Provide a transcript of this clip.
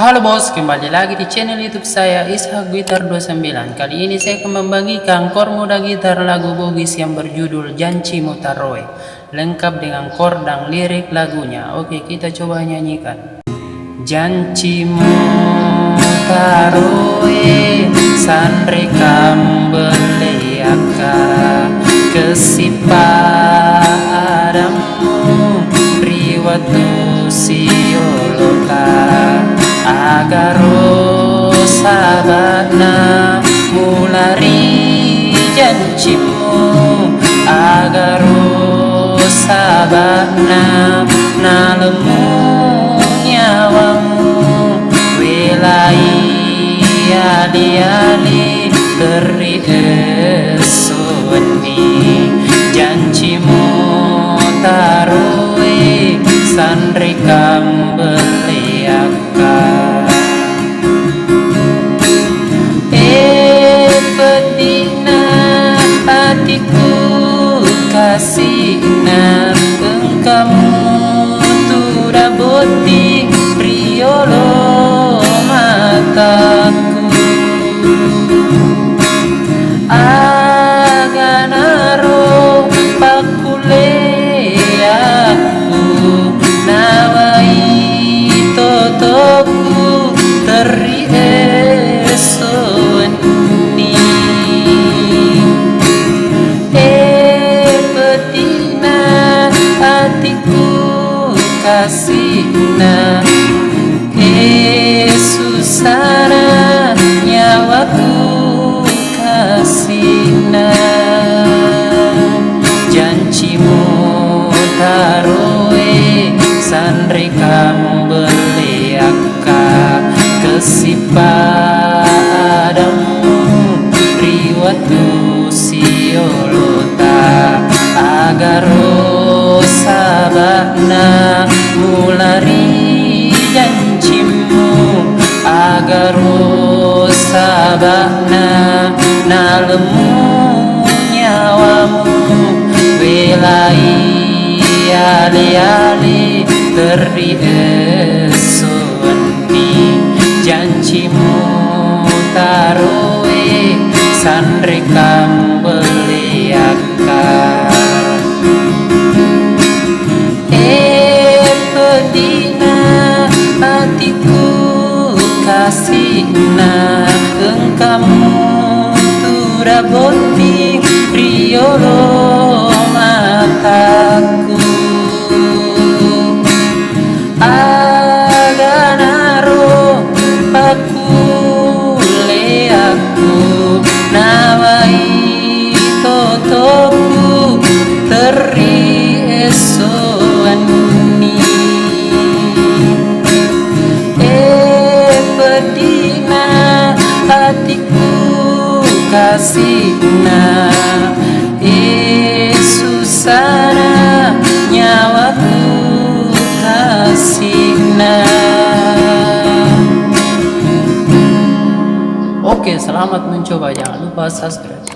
Halo bos, kembali lagi di channel YouTube saya Ishak Gitar 29. Kali ini saya akan membagikan chord muda gitar lagu Bugis yang berjudul Janji Mutaroe, lengkap dengan chord dan lirik lagunya. Oke, kita coba nyanyikan. Janji Mutaroe sandre kambeleaka kesipadamu riwatu siolota agaro sabana mulari janjimu agaro sabana nalemu nyawamu welai ali-ali beri esoni janjimu taroe sandre kambeleaka pedina hatiku kasihna engkamu tura boti riolo mataku aganaro pakule aku nawai totoku teri esoni petina hatiku kasihna susana nyawaku kasihna janjimu taroe sandre kambeleaka kesipadamu riwatu siolota agaro sabana mulari janjimu agaro sabana nalemu nyawamu welai ali-ali beri esoni janjimu taroe sandre kambeleaka pedina hatiku kasihna engkamu tura boti riolo mataku aganaro pakule aku nawai totoku teri esoni pedina hatiku kasihna susana nyawaku kasihna. Oke, selamat mencoba, jangan lupa subscribe.